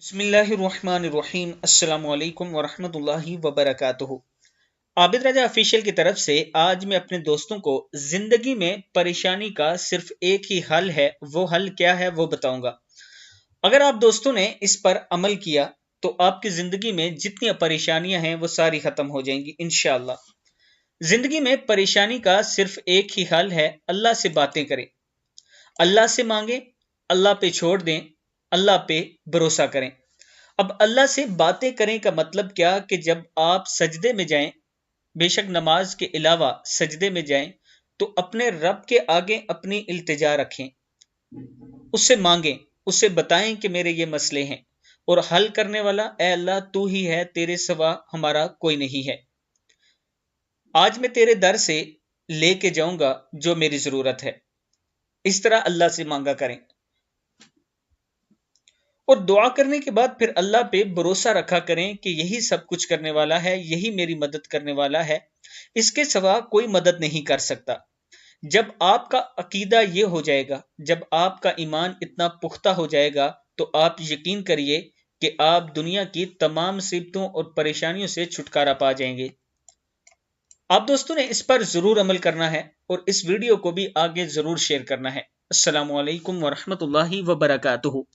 بسم اللہ الرحمن الرحیم السلام علیکم ورحمۃ اللہ وبرکاتہ۔ عابد راجہ آفیشیل کی طرف سے آج میں اپنے دوستوں کو زندگی میں پریشانی کا صرف ایک ہی حل ہے، وہ حل کیا ہے وہ بتاؤں گا۔ اگر آپ دوستوں نے اس پر عمل کیا تو آپ کی زندگی میں جتنی پریشانیاں ہیں وہ ساری ختم ہو جائیں گی انشاءاللہ۔ زندگی میں پریشانی کا صرف ایک ہی حل ہے، اللہ سے باتیں کریں، اللہ سے مانگیں، اللہ پہ چھوڑ دیں، اللہ پہ بھروسہ کریں۔ اب اللہ سے باتیں کریں کا مطلب کیا کہ جب آپ سجدے میں جائیں، بے شک نماز کے علاوہ سجدے میں جائیں تو اپنے رب کے آگے اپنی التجا رکھیں، اس سے مانگیں، اس سے بتائیں کہ میرے یہ مسئلے ہیں، اور حل کرنے والا اے اللہ تو ہی ہے، تیرے سوا ہمارا کوئی نہیں ہے۔ آج میں تیرے در سے لے کے جاؤں گا جو میری ضرورت ہے۔ اس طرح اللہ سے مانگا کریں، اور دعا کرنے کے بعد پھر اللہ پہ بھروسہ رکھا کریں کہ یہی سب کچھ کرنے والا ہے، یہی میری مدد کرنے والا ہے، اس کے سوا کوئی مدد نہیں کر سکتا۔ جب آپ کا عقیدہ یہ ہو جائے گا، جب آپ کا ایمان اتنا پختہ ہو جائے گا تو آپ یقین کریے کہ آپ دنیا کی تمام مصیبتوں اور پریشانیوں سے چھٹکارا پا جائیں گے۔ آپ دوستوں نے اس پر ضرور عمل کرنا ہے اور اس ویڈیو کو بھی آگے ضرور شیئر کرنا ہے۔ السلام علیکم ورحمۃ اللہ وبرکاتہ۔